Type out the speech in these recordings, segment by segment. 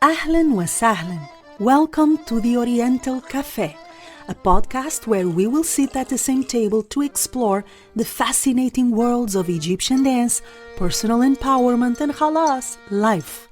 Ahlan wa sahlan. Welcome to the Oriental Café, a podcast where we will sit at the same table to explore the fascinating worlds of Egyptian dance, personal empowerment, and halas, life.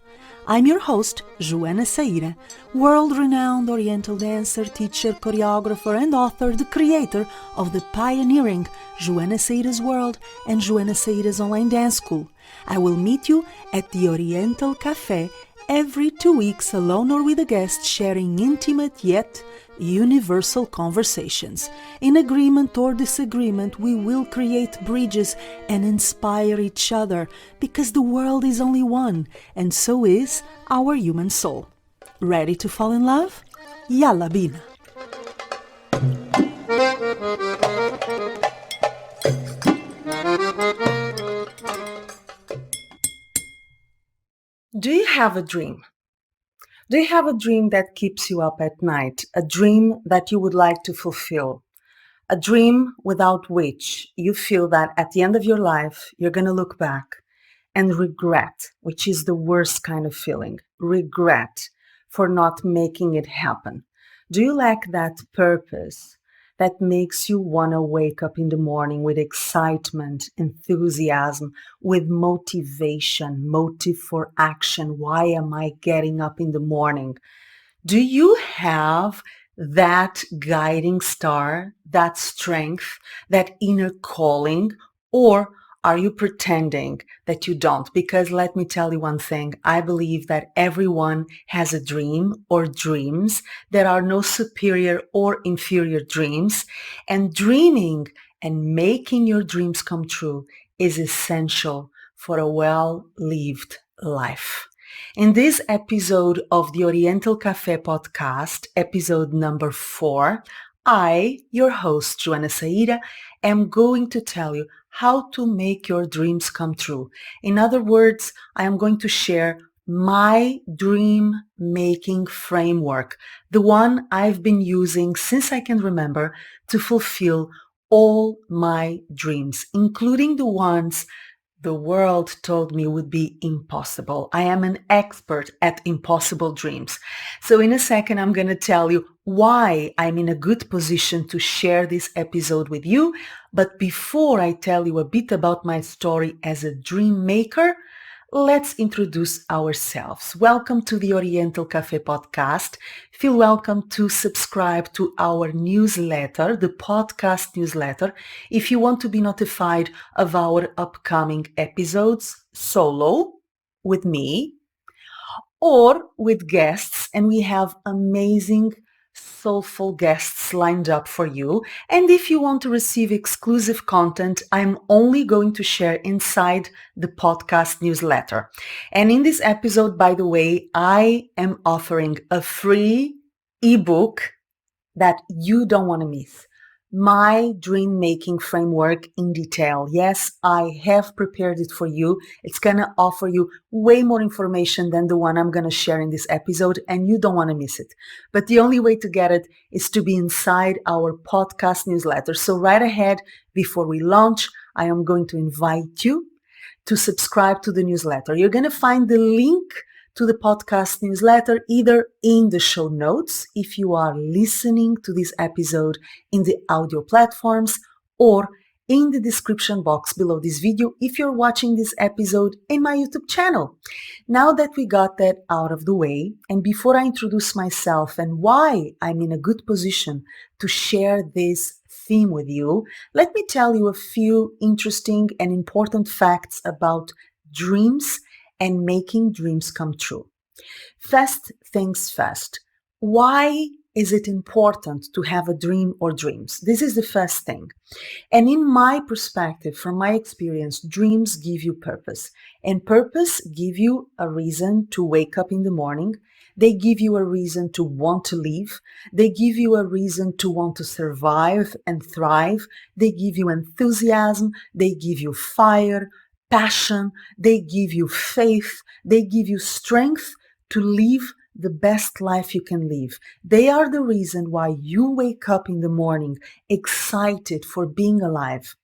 I'm your host, Joana Saahirah, world-renowned Oriental dancer, teacher, choreographer, and author, the creator of the pioneering Joana Saahirah's World and Joana Saahirah's Online Dance School. I will meet you at the Oriental Café every 2 weeks, alone or with a guest, sharing intimate yet universal conversations. In agreement or disagreement, we will create bridges and inspire each other, because the world is only one, and so is our human soul. Ready to fall in love? Yalla bina! Do you have a dream? Do you have a dream that keeps you up at night? A dream that you would like to fulfill? A dream without which you feel that at the end of your life, you're going to look back and regret, which is the worst kind of feeling, regret for not making it happen. Do you lack that purpose that makes you want to wake up in the morning with excitement, enthusiasm, with motivation, motive for action? Why am I getting up in the morning? Do you have that guiding star, that strength, that inner calling, or are you pretending that you don't? Because let me tell you one thing, I believe that everyone has a dream or dreams. There are no superior or inferior dreams, and dreaming and making your dreams come true is essential for a well-lived life. In this episode of the Oriental Café podcast, episode number 4, I, your host, Joana Saahirah, am going to tell you how to make your dreams come true. In other words, I am going to share my dream making framework, the one I've been using since I can remember to fulfill all my dreams, including the ones the world told me would be impossible. I am an expert at impossible dreams. So in a second, I'm going to tell you why I'm in a good position to share this episode with you. But before I tell you a bit about my story as a dream maker, let's introduce ourselves. Welcome to the Oriental Café podcast. Feel welcome to subscribe to our newsletter, the podcast newsletter, if you want to be notified of our upcoming episodes solo with me or with guests. And we have amazing soulful guests lined up for you. And if you want to receive exclusive content, I'm only going to share inside the podcast newsletter. And in this episode, by the way, I am offering a free ebook that you don't want to miss. My dream making framework in detail. Yes, I have prepared it for you. It's going to offer you way more information than the one I'm going to share in this episode, and you don't want to miss it. But the only way to get it is to be inside our podcast newsletter. So right ahead, before we launch, I am going to invite you to subscribe to the newsletter. You're going to find the link to the podcast newsletter either in the show notes if you are listening to this episode in the audio platforms, or in the description box below this video if you're watching this episode in my YouTube channel. Now that we got that out of the way, and before I introduce myself and why I'm in a good position to share this theme with you, let me tell you a few interesting and important facts about dreams and making dreams come true. First things first. Why is it important to have a dream or dreams? This is the first thing. And in my perspective, from my experience, dreams give you purpose. And purpose give you a reason to wake up in the morning. They give you a reason to want to live. They give you a reason to want to survive and thrive. They give you enthusiasm. They give you fire, passion, they give you faith, they give you strength to live the best life you can live. They are the reason why you wake up in the morning excited for being alive.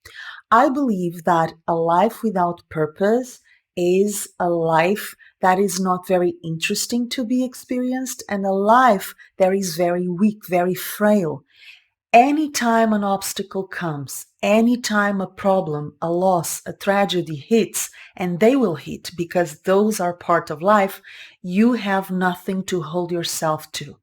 I believe that a life without purpose is a life that is not very interesting to be experienced, and a life that is very weak, very frail. Anytime an obstacle comes, anytime a problem, a loss, a tragedy hits, and they will hit because those are part of life, you have nothing to hold yourself to.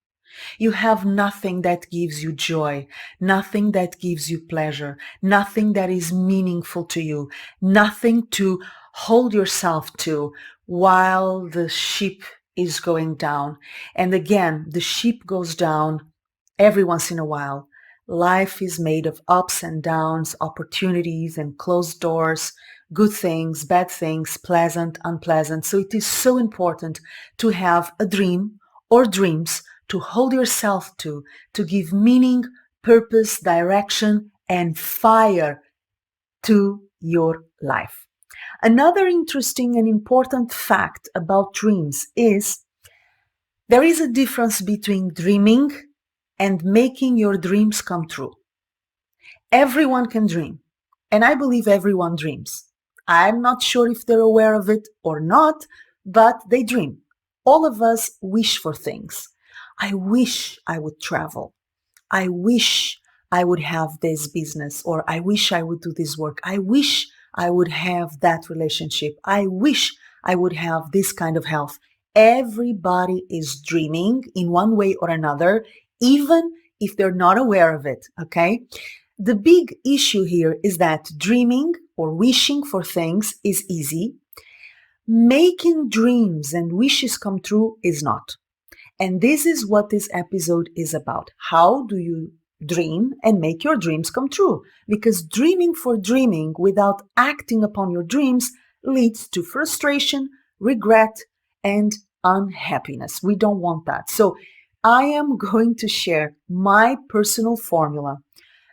You have nothing that gives you joy, nothing that gives you pleasure, nothing that is meaningful to you, nothing to hold yourself to while the ship is going down. And again, the ship goes down every once in a while. Life is made of ups and downs, opportunities and closed doors, good things, bad things, pleasant, unpleasant. So it is so important to have a dream or dreams to hold yourself to give meaning, purpose, direction, and fire to your life. Another interesting and important fact about dreams is there is a difference between dreaming and making your dreams come true. Everyone can dream, and I believe everyone dreams. I'm not sure if they're aware of it or not, but they dream. All of us wish for things. I wish I would travel. I wish I would have this business, or I wish I would do this work. I wish I would have that relationship. I wish I would have this kind of health. Everybody is dreaming in one way or another, even if they're not aware of it, okay? The big issue here is that dreaming or wishing for things is easy. Making dreams and wishes come true is not. And this is what this episode is about. How do you dream and make your dreams come true? Because dreaming for dreaming without acting upon your dreams leads to frustration, regret, and unhappiness. We don't want that. So I am going to share my personal formula,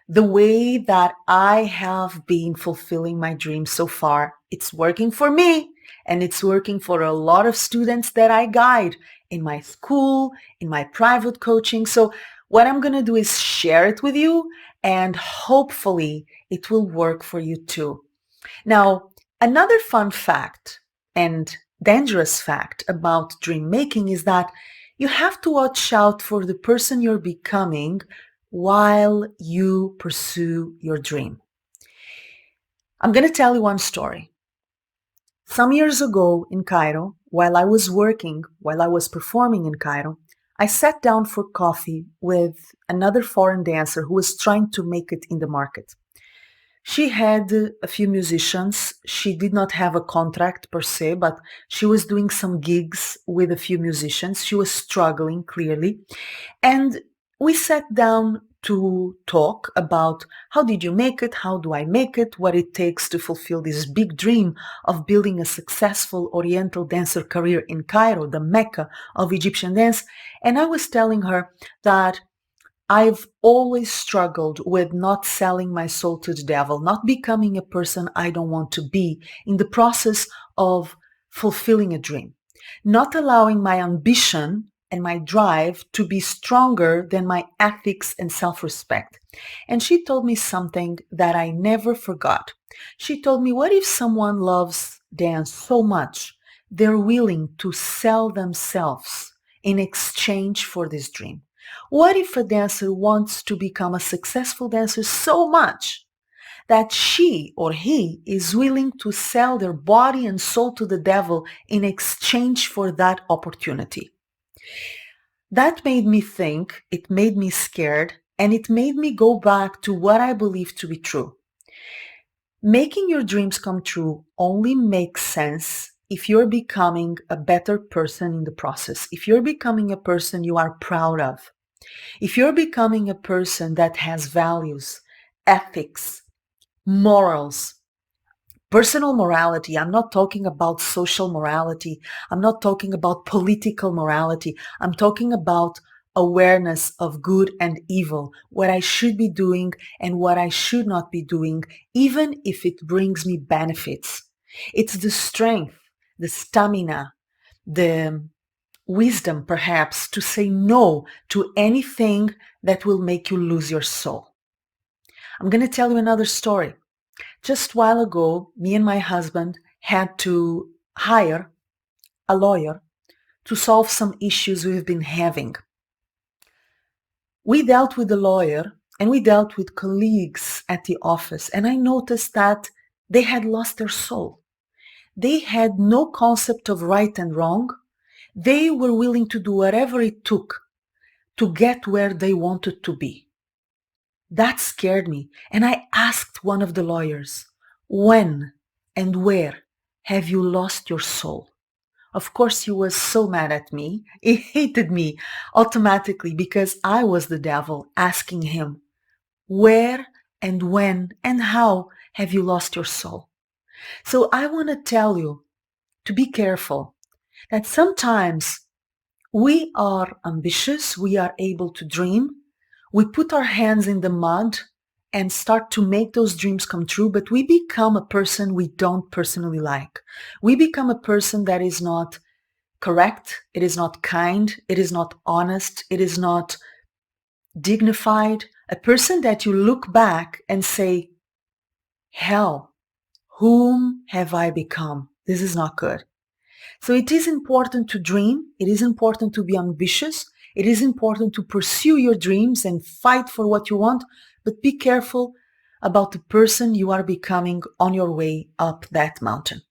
the way that I have been fulfilling my dreams so far. It's working for me, and it's working for a lot of students that I guide in my school, in my private coaching. So what I'm going to do is share it with you, and hopefully it will work for you too. Now, another fun fact and dangerous fact about dream making is that you have to watch out for the person you're becoming while you pursue your dream. I'm going to tell you one story. Some years ago in Cairo, while I was performing in Cairo, I sat down for coffee with another foreign dancer who was trying to make it in the market. She had a few musicians. She did not have a contract per se, but she was doing some gigs with a few musicians. She was struggling, clearly. And we sat down to talk about how did you make it, how do I make it, what it takes to fulfill this big dream of building a successful Oriental dancer career in Cairo, the Mecca of Egyptian dance. And I was telling her that I've always struggled with not selling my soul to the devil, not becoming a person I don't want to be in the process of fulfilling a dream, not allowing my ambition and my drive to be stronger than my ethics and self-respect. And she told me something that I never forgot. She told me, what if someone loves dance so much, they're willing to sell themselves in exchange for this dream? What if a dancer wants to become a successful dancer so much that she or he is willing to sell their body and soul to the devil in exchange for that opportunity? That made me think, it made me scared, and it made me go back to what I believe to be true. Making your dreams come true only makes sense if you're becoming a better person in the process, if you're becoming a person you are proud of, if you're becoming a person that has values, ethics, morals, personal morality. I'm not talking about social morality. I'm not talking about political morality. I'm talking about awareness of good and evil, what I should be doing and what I should not be doing, even if it brings me benefits. It's the strength, the stamina, the wisdom, perhaps, to say no to anything that will make you lose your soul. I'm going to tell you another story. Just a while ago, me and my husband had to hire a lawyer to solve some issues we've been having. We dealt with the lawyer and we dealt with colleagues at the office, and I noticed that they had lost their soul. They had no concept of right and wrong. They were willing to do whatever it took to get where they wanted to be. That scared me, and I asked one of the lawyers, when and where have you lost your soul? Of course, he was so mad at me. He hated me automatically because I was the devil asking him, where and when and how have you lost your soul? So I want to tell you to be careful that sometimes we are ambitious, we are able to dream, we put our hands in the mud and start to make those dreams come true, but we become a person we don't personally like. We become a person that is not correct, it is not kind, it is not honest, it is not dignified, a person that you look back and say, hell, whom have I become? This is not good. So it is important to dream, it is important to be ambitious, it is important to pursue your dreams and fight for what you want, but be careful about the person you are becoming on your way up that mountain.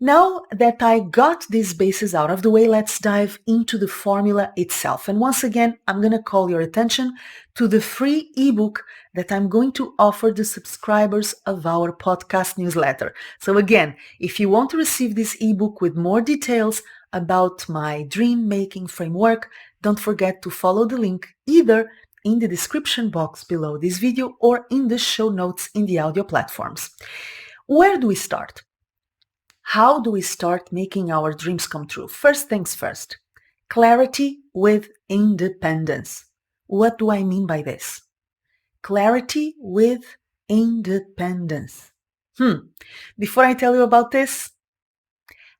Now that I got these bases out of the way, let's dive into the formula itself. And once again, I'm going to call your attention to the free ebook that I'm going to offer the subscribers of our podcast newsletter. So again, if you want to receive this ebook with more details about my dream making framework, don't forget to follow the link either in the description box below this video or in the show notes in the audio platforms. Where do we start? How do we start making our dreams come true? First things first, clarity with independence. What do I mean by this? Clarity with independence. Before I tell you about this,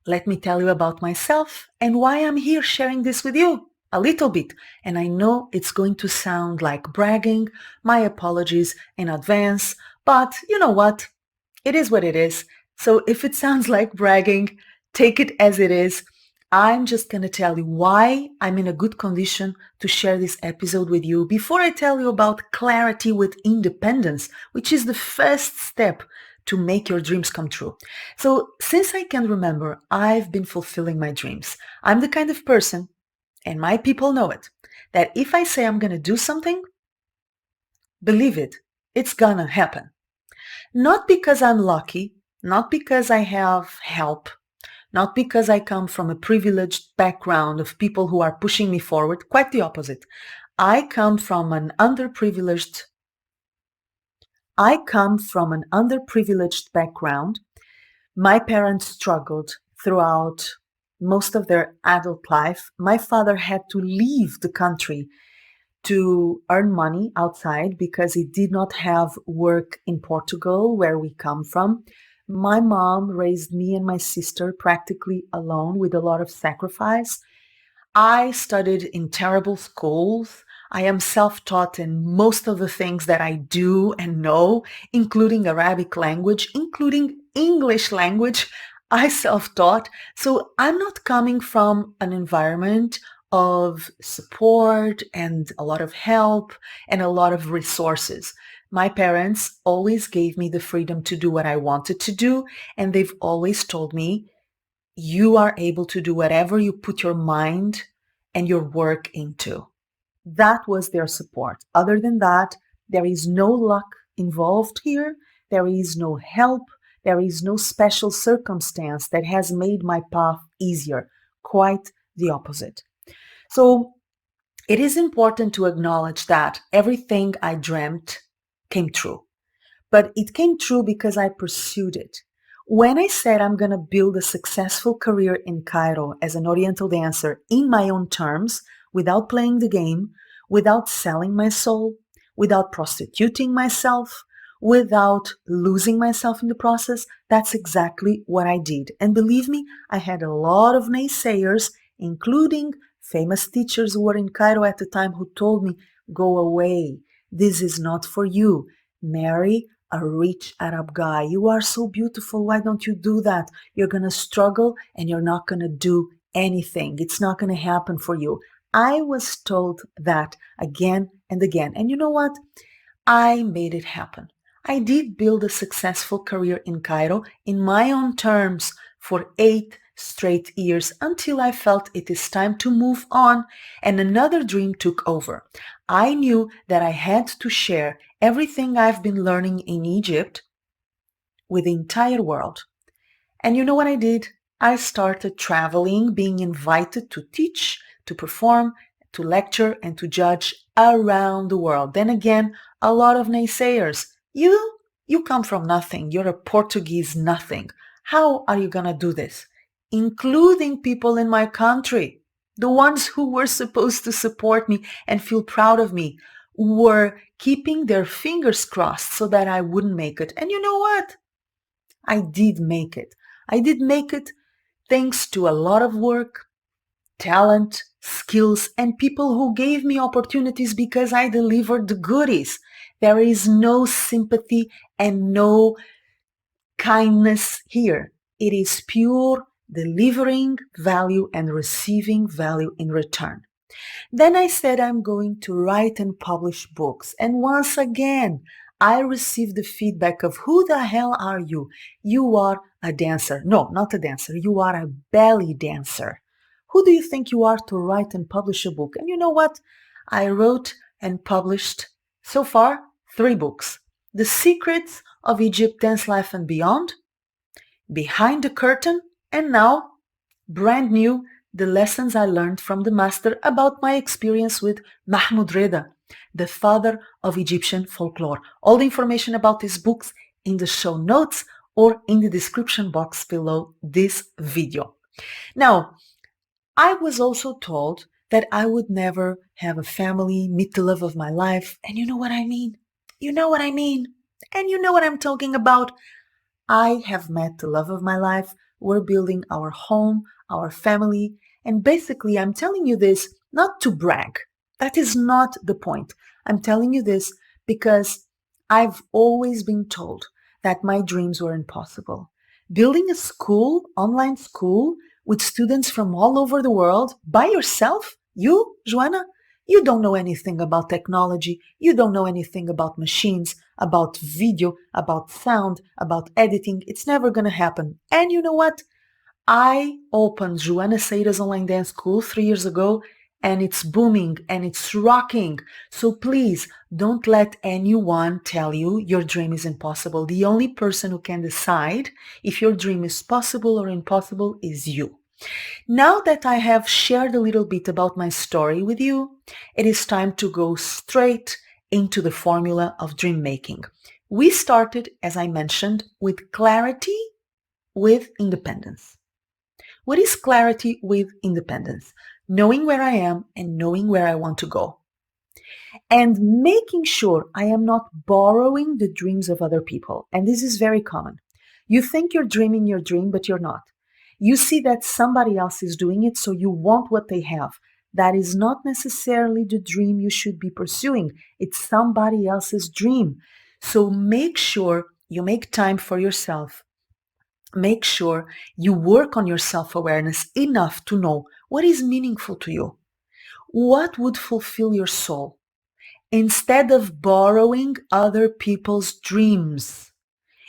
let me tell you about myself and why I'm here sharing this with you a little bit. And I know it's going to sound like bragging. My apologies in advance, but you know what? It is what it is. So if it sounds like bragging, take it as it is. I'm just going to tell you why I'm in a good condition to share this episode with you before I tell you about clarity with independence, which is the first step to make your dreams come true. So since I can remember, I've been fulfilling my dreams. I'm the kind of person, and my people know it, that if I say I'm going to do something, believe it, it's going to happen. Not because I'm lucky, not because I have help, not because I come from a privileged background of people who are pushing me forward, quite the opposite. I come from an underprivileged background. My parents struggled throughout most of their adult life. My father had to leave the country to earn money outside because he did not have work in Portugal, where we come from. My mom raised me and my sister practically alone with a lot of sacrifice. I studied in terrible schools. I am self-taught in most of the things that I do and know, including Arabic language, including English language. I self-taught. So I'm not coming from an environment of support and a lot of help and a lot of resources. My parents always gave me the freedom to do what I wanted to do, and they've always told me, you are able to do whatever you put your mind and your work into. That was their support. Other than that, there is no luck involved here. There is no help. There is no special circumstance that has made my path easier. Quite the opposite. So it is important to acknowledge that everything I dreamt came true. But it came true because I pursued it. When I said I'm going to build a successful career in Cairo as an Oriental dancer in my own terms, without playing the game, without selling my soul, without prostituting myself, without losing myself in the process, that's exactly what I did. And believe me, I had a lot of naysayers, including famous teachers who were in Cairo at the time who told me, go away, this is not for you. Marry a rich Arab guy. You are so beautiful. Why don't you do that? You're going to struggle and you're not going to do anything. It's not going to happen for you. I was told that again and again. And you know what? I made it happen. I did build a successful career in Cairo in my own terms for 8 straight years until I felt it is time to move on and another dream took over. I knew that I had to share everything I've been learning in Egypt with the entire world. And you know what I did? I started traveling, being invited to teach, to perform, to lecture, and to judge around the world. Then again, a lot of naysayers. You come from nothing. You're a Portuguese nothing. How are you going to do this? Including people in my country, the ones who were supposed to support me and feel proud of me, were keeping their fingers crossed so that I wouldn't make it. And you know what? I did make it. I did make it thanks to a lot of work, talent, skills, and people who gave me opportunities because I delivered the goodies. There is no sympathy and no kindness here. It is pure delivering value and receiving value in return. Then I said I'm going to write and publish books. And once again, I received the feedback of who the hell are you? You are a dancer. No, not a dancer. You are a belly dancer. Who do you think you are to write and publish a book? And you know what? I wrote and published so far 3 books. The Secrets of Egypt, Dance Life and Beyond, Behind the Curtain, and now, brand new, the lessons I learned from the master about my experience with Mahmoud Reda, the father of Egyptian folklore. All the information about these books in the show notes or in the description box below this video. Now, I was also told that I would never have a family, meet the love of my life, and you know what I mean? You know what I mean? And you know what I'm talking about? I have met the love of my life. We're building our home, our family, and basically I'm telling you this not to brag. That is not the point. I'm telling you this because I've always been told that my dreams were impossible. Building a school, online school, with students from all over the world by yourself, you, Joana, you don't know anything about technology. You don't know anything about machines, about video, about sound, about editing. It's never going to happen. And you know what? I opened Joana Saahirah's online dance school 3 years ago, and it's booming and it's rocking. So please don't let anyone tell you your dream is impossible. The only person who can decide if your dream is possible or impossible is you. Now that I have shared a little bit about my story with you, it is time to go straight into the formula of dream making. We started, as I mentioned, with clarity with independence. What is clarity with independence? Knowing where I am and knowing where I want to go. And making sure I am not borrowing the dreams of other people. And this is very common. You think you're dreaming your dream, but you're not. You see that somebody else is doing it, so you want what they have. That is not necessarily the dream you should be pursuing. It's somebody else's dream. So make sure you make time for yourself. Make sure you work on your self-awareness enough to know what is meaningful to you. What would fulfill your soul? Instead of borrowing other people's dreams.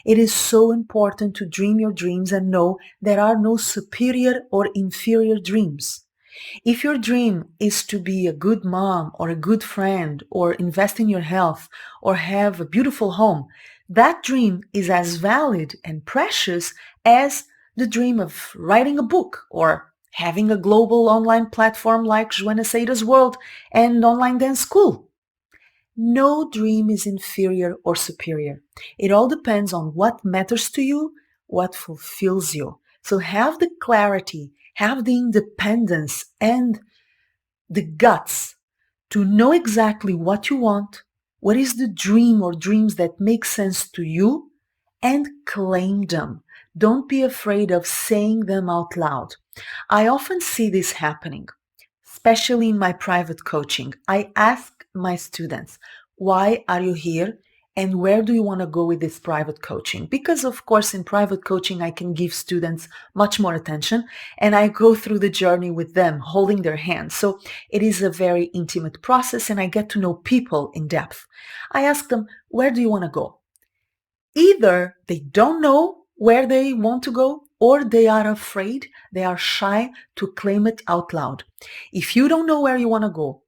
It is so important to dream your dreams and know there are no superior or inferior dreams. If your dream is to be a good mom or a good friend or invest in your health or have a beautiful home, that dream is as valid and precious as the dream of writing a book or having a global online platform like Joana Saahirah's World and online dance school. No dream is inferior or superior. It all depends on what matters to you, what fulfills you. So have the clarity, have the independence and the guts to know exactly what you want, what is the dream or dreams that make sense to you, and claim them. Don't be afraid of saying them out loud. I often see this happening, especially in my private coaching. I ask my students, why are you here? And where do you want to go with this private coaching? Because of course, in private coaching, I can give students much more attention and I go through the journey with them, holding their hands. So it is a very intimate process and I get to know people in depth. I ask them, where do you want to go? Either they don't know where they want to go or they are afraid, they are shy to claim it out loud. If you don't know where you want to go,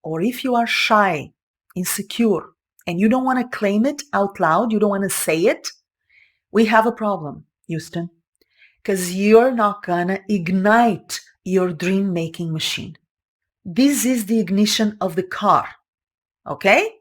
or if you are shy, insecure, and you don't want to claim it out loud, you don't want to say it, we have a problem, Houston, because you're not going to ignite your dream making machine. This is the ignition of the car, okay?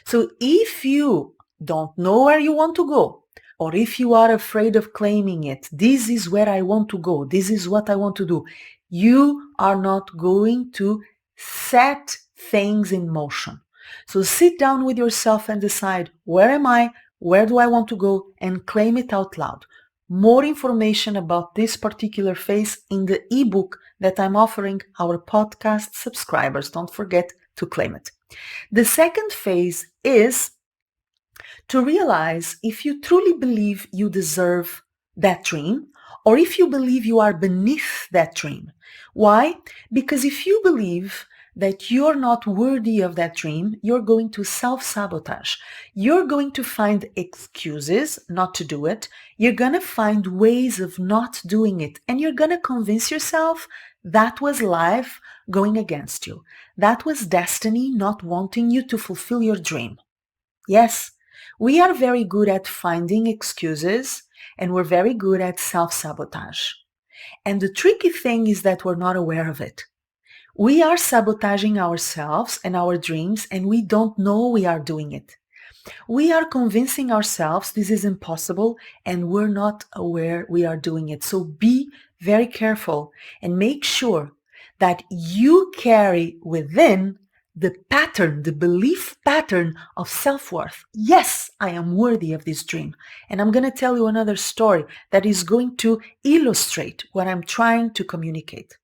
So if you don't know where you want to go, or if you are afraid of claiming it, this is where I want to go, this is what I want to do, you are not going to set things in motion. So sit down with yourself and decide, where am I? Where do I want to go? And claim it out loud. More information about this particular phase in the ebook that I'm offering our podcast subscribers. Don't forget to claim it. The second phase is to realize if you truly believe you deserve that dream or if you believe you are beneath that dream. Why? Because if you believe that you're not worthy of that dream, you're going to self-sabotage. You're going to find excuses not to do it. You're going to find ways of not doing it. And you're going to convince yourself that was life going against you. That was destiny not wanting you to fulfill your dream. Yes, we are very good at finding excuses and we're very good at self-sabotage. And the tricky thing is that we're not aware of it. We are sabotaging ourselves and our dreams and we don't know we are doing it. We are convincing ourselves this is impossible and we're not aware we are doing it. So be very careful and make sure that you carry within the pattern, the belief pattern of self-worth. Yes, I am worthy of this dream. And I'm going to tell you another story that is going to illustrate what I'm trying to communicate.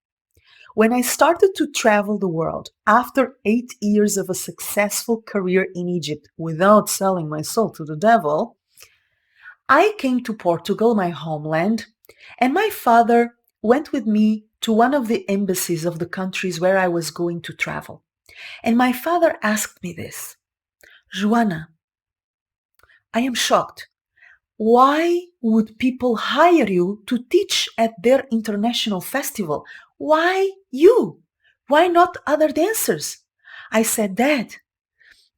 When I started to travel the world after 8 years of a successful career in Egypt without selling my soul to the devil, I came to Portugal, my homeland, and my father went with me to one of the embassies of the countries where I was going to travel. And my father asked me this, Joana, I am shocked. Why would people hire you to teach at their international festival? Why you? Why not other dancers? I said, Dad,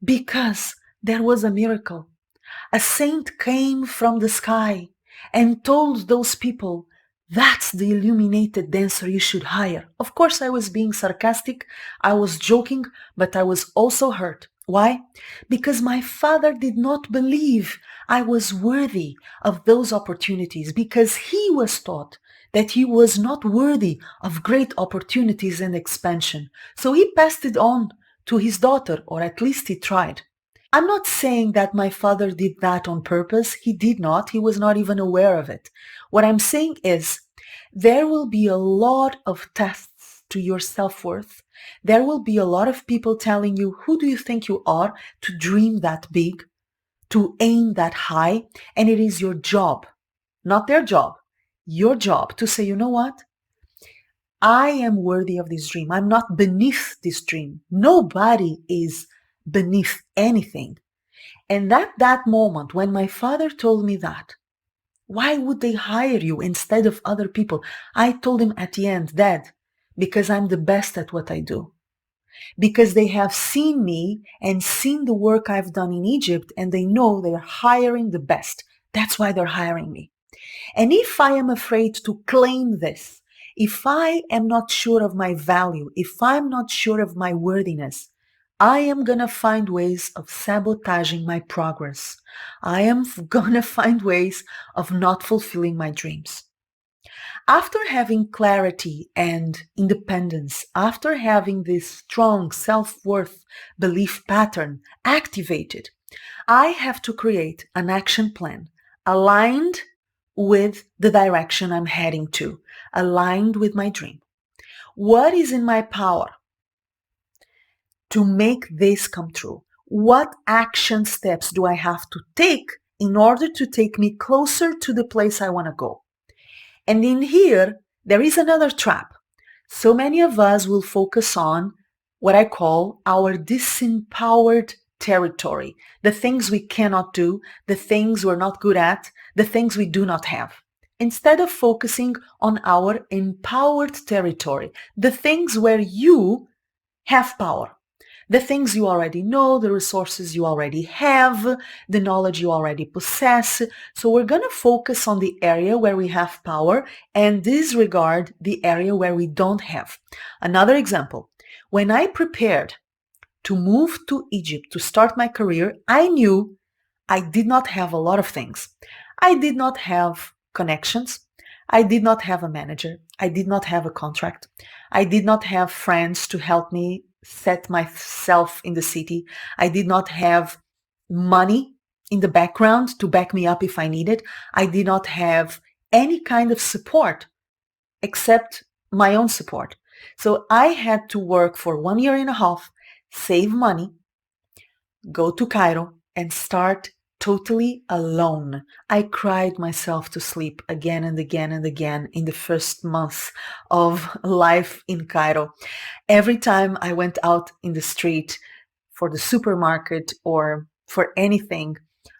because there was a miracle. A saint came from the sky and told those people, that's the illuminated dancer you should hire. Of course, I was being sarcastic. I was joking, but I was also hurt. Why? Because my father did not believe I was worthy of those opportunities because he was taught that he was not worthy of great opportunities and expansion. So he passed it on to his daughter, or at least he tried. I'm not saying that my father did that on purpose. He did not. He was not even aware of it. What I'm saying is there will be a lot of tests to your self-worth. There will be a lot of people telling you, who do you think you are to dream that big, to aim that high? And it is your job, not their job, your job to say, you know what? I am worthy of this dream. I'm not beneath this dream. Nobody is beneath anything. And at that moment, when my father told me that, why would they hire you instead of other people? I told him at the end, Dad, because I'm the best at what I do. Because they have seen me and seen the work I've done in Egypt and they know they're hiring the best. That's why they're hiring me. And if I am afraid to claim this, if I am not sure of my value, if I'm not sure of my worthiness, I am going to find ways of sabotaging my progress. I am going to find ways of not fulfilling my dreams. After having clarity and independence, after having this strong self-worth belief pattern activated, I have to create an action plan aligned with the direction I'm heading to, aligned with my dream. What is in my power to make this come true? What action steps do I have to take in order to take me closer to the place I want to go? And in here, there is another trap. So many of us will focus on what I call our disempowered territory, the things we cannot do, the things we're not good at, the things we do not have, instead of focusing on our empowered territory, the things where you have power. The things you already know, the resources you already have, the knowledge you already possess. So we're going to focus on the area where we have power and disregard the area where we don't have. Another example, when I prepared to move to Egypt to start my career, I knew I did not have a lot of things. I did not have connections. I did not have a manager. I did not have a contract. I did not have friends to help me set myself in the city. I did not have money in the background to back me up if I needed. I did not have any kind of support except my own support. So I had to work for 1 year and a half, save money, go to Cairo, and start totally alone. I cried myself to sleep again and again and again in the first month of life in Cairo. Every time I went out in the street for the supermarket or for anything,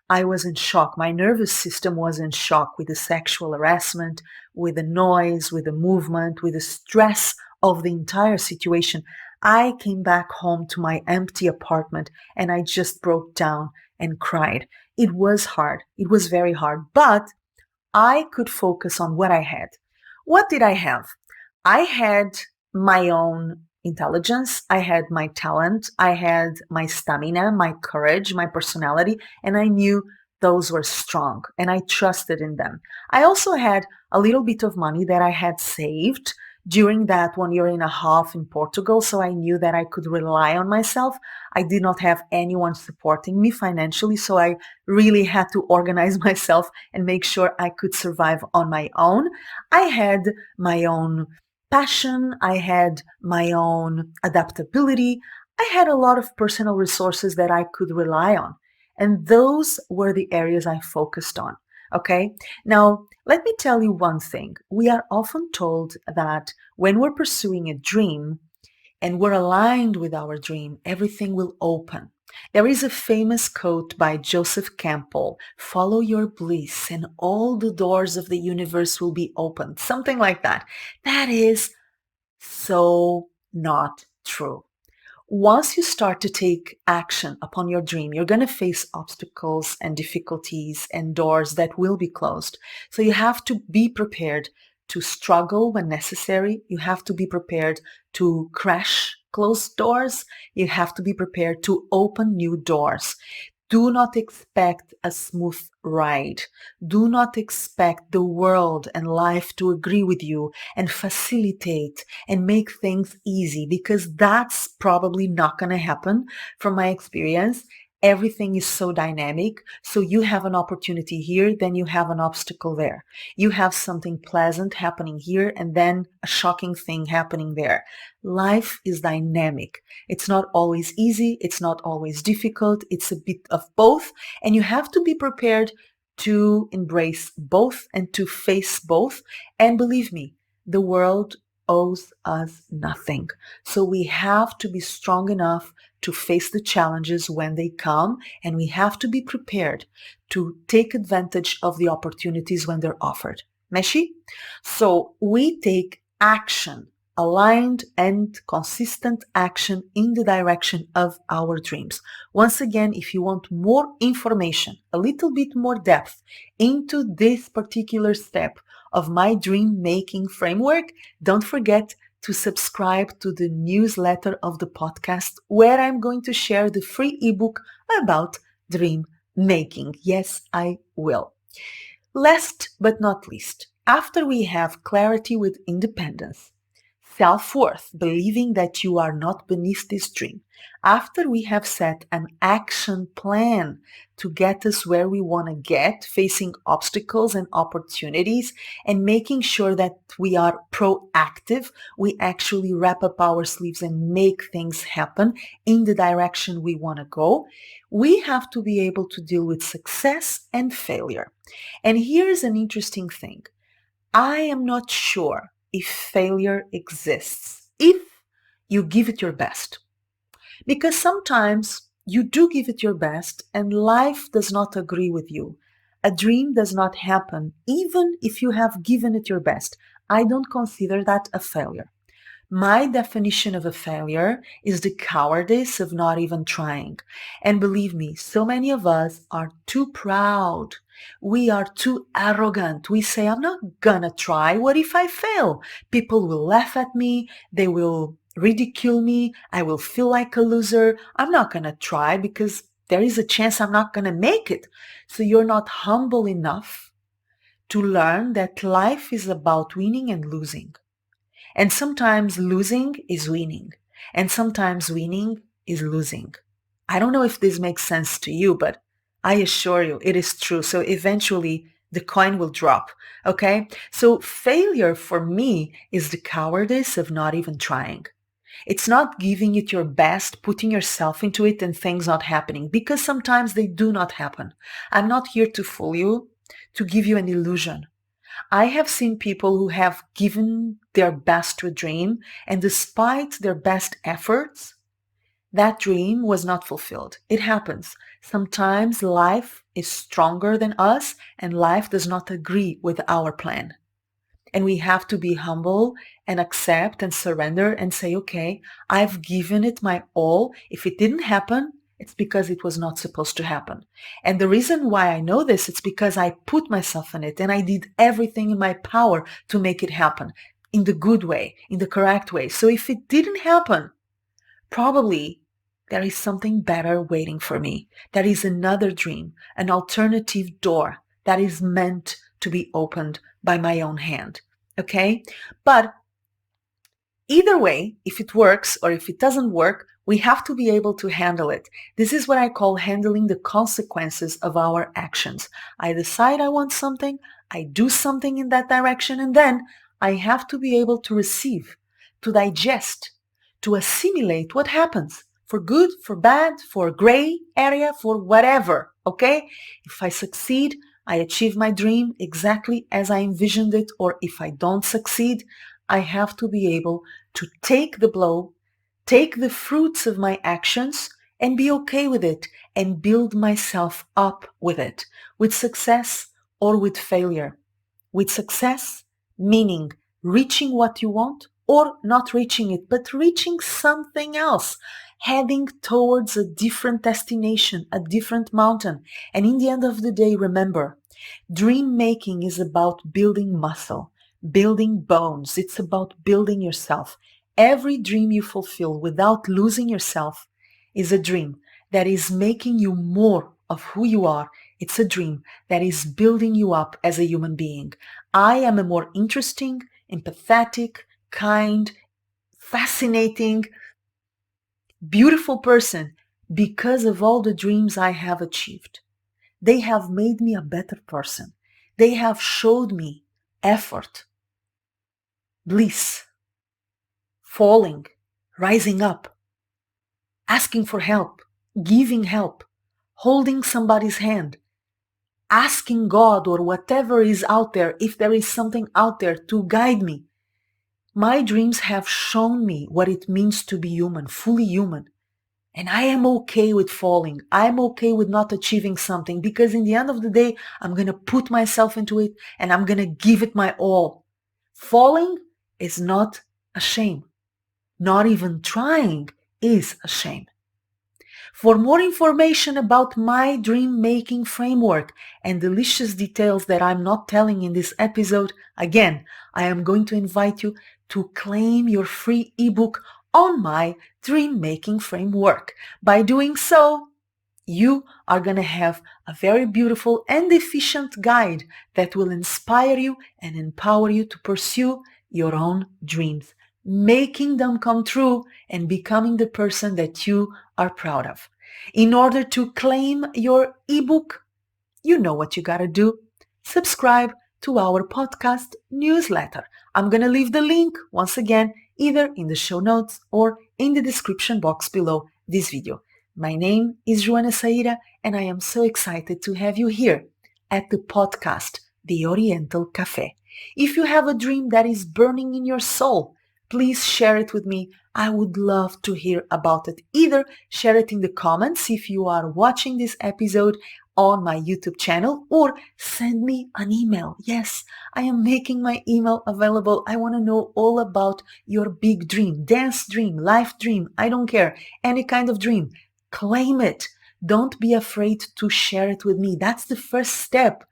I was in shock. My nervous system was in shock with the sexual harassment, with the noise, with the movement, with the stress of the entire situation. I came back home to my empty apartment and I just broke down and cried. It was hard. It was very hard, but I could focus on what I had. What did I have? I had my own intelligence. I had my talent. I had my stamina, my courage, my personality, and I knew those were strong and I trusted in them. I also had a little bit of money that I had saved during that 1 year and a half in Portugal, so I knew that I could rely on myself. I did not have anyone supporting me financially, so I really had to organize myself and make sure I could survive on my own. I had my own passion, I had my own adaptability, I had a lot of personal resources that I could rely on. And those were the areas I focused on. Okay. Now, let me tell you one thing. We are often told that when we're pursuing a dream and we're aligned with our dream, everything will open. There is a famous quote by Joseph Campbell, follow your bliss and all the doors of the universe will be opened. Something like that. That is so not true. Once you start to take action upon your dream, you're going to face obstacles and difficulties and doors that will be closed. So you have to be prepared to struggle when necessary. You have to be prepared to crash closed doors. You have to be prepared to open new doors. Do not expect a smooth ride. Do not expect the world and life to agree with you and facilitate and make things easy, because that's probably not going to happen from my experience. Everything is so dynamic. So you have an opportunity here, then you have an obstacle there. You have something pleasant happening here, and then a shocking thing happening there. Life is dynamic. It's not always easy. It's not always difficult. It's a bit of both. And you have to be prepared to embrace both and to face both. And believe me, the world owes us nothing. So we have to be strong enough to face the challenges when they come, and we have to be prepared to take advantage of the opportunities when they're offered. Meshi? So we take action, aligned and consistent action in the direction of our dreams. Once again, if you want more information, a little bit more depth into this particular step of my dream making framework, don't forget to subscribe to the newsletter of the podcast, where I'm going to share the free ebook about dream making. Yes, I will. Last but not least, after we have clarity with independence, self-worth, believing that you are not beneath this dream. After we have set an action plan to get us where we want to get, facing obstacles and opportunities, and making sure that we are proactive, we actually wrap up our sleeves and make things happen in the direction we want to go, we have to be able to deal with success and failure. And here's an interesting thing. I am not sure if failure exists if you give it your best. Because sometimes you do give it your best and life does not agree with you. A dream does not happen even if you have given it your best. I don't consider that a failure. My definition of a failure is the cowardice of not even trying. And believe me, so many of us are too proud. We are too arrogant. We say, I'm not gonna try. What if I fail? People will laugh at me. They will ridicule me. I will feel like a loser. I'm not gonna try because there is a chance I'm not gonna make it. So you're not humble enough to learn that life is about winning and losing. And sometimes losing is winning. And sometimes winning is losing. I don't know if this makes sense to you, but I assure you it is true. So eventually the coin will drop. Okay? So failure for me is the cowardice of not even trying. It's not giving it your best, putting yourself into it and things not happening, because sometimes they do not happen. I'm not here to fool you, to give you an illusion. I have seen people who have given their best to a dream, and despite their best efforts, that dream was not fulfilled. It happens. Sometimes life is stronger than us, and life does not agree with our plan. And we have to be humble and accept and surrender and say, okay, I've given it my all. If it didn't happen, it's because it was not supposed to happen. And the reason why I know this, it's because I put myself in it and I did everything in my power to make it happen in the good way, in the correct way. So if it didn't happen, probably there is something better waiting for me. There is another dream, an alternative door that is meant to be opened by my own hand. Okay? But either way, if it works or if it doesn't work, we have to be able to handle it. This is what I call handling the consequences of our actions. I decide I want something, I do something in that direction, and then I have to be able to receive, to digest, to assimilate what happens, for good, for bad, for gray area, for whatever, okay? If I succeed, I achieve my dream exactly as I envisioned it, or if I don't succeed, I have to be able to take the blow, take the fruits of my actions, and be okay with it and build myself up with it, with success or with failure. With success, meaning reaching what you want or not reaching it, but reaching something else, heading towards a different destination, a different mountain. And in the end of the day, remember, dream making is about building muscle, building bones. It's about building yourself. Every dream you fulfill without losing yourself is a dream that is making you more of who you are. It's a dream that is building you up as a human being. I am a more interesting, empathetic, kind, fascinating, beautiful person because of all the dreams I have achieved. They have made me a better person. They have showed me effort, bliss, falling, rising up, asking for help, giving help, holding somebody's hand, asking God or whatever is out there, if there is something out there to guide me. My dreams have shown me what it means to be human, fully human. And I am okay with falling. I'm okay with not achieving something because in the end of the day, I'm going to put myself into it and I'm going to give it my all. Falling is not a shame. Not even trying is a shame. For more information about my dream making framework and delicious details that I'm not telling in this episode, again, I am going to invite you to claim your free ebook on my dream making framework. By doing so, you are going to have a very beautiful and efficient guide that will inspire you and empower you to pursue your own dreams. making them come true, and becoming the person that you are proud of. In order to claim your ebook, you know what you gotta do. Subscribe to our podcast newsletter. I'm gonna leave the link once again either in the show notes or in the description box below this video. My name is Joana Saahirah, and I am so excited to have you here at the podcast, The Oriental Café. If you have a dream that is burning in your soul, please share it with me. I would love to hear about it. Either share it in the comments if you are watching this episode on my YouTube channel, or send me an email. Yes, I am making my email available. I want to know all about your big dream, dance dream, life dream. I don't care. Any kind of dream. Claim it. Don't be afraid to share it with me. That's the first step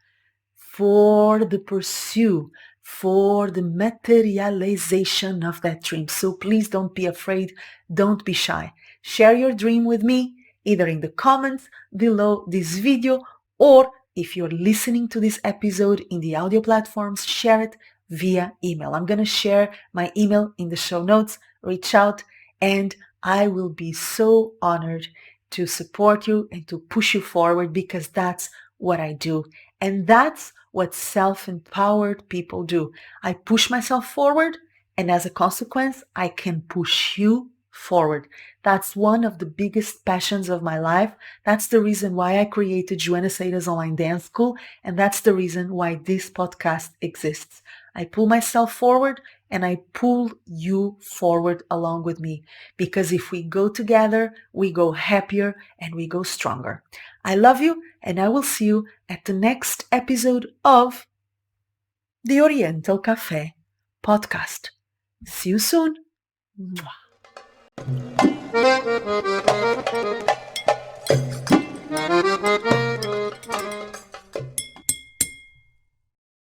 for the pursuit, for the materialization of that dream. So please don't be afraid. Don't be shy. Share your dream with me, either in the comments below this video, or if you're listening to this episode in the audio platforms, share it via email. I'm going to share my email in the show notes. Reach out, and I will be so honored to support you and to push you forward, because that's what I do. And that's what self-empowered people do. I push myself forward, and as a consequence, I can push you forward. That's one of the biggest passions of my life. That's the reason why I created Joana Saahirah's Online Dance School, and that's the reason why this podcast exists. I pull myself forward, and I pull you forward along with me, because if we go together, we go happier and we go stronger. I love you, and I will see you at the next episode of the Oriental Café podcast. See you soon. Mwah.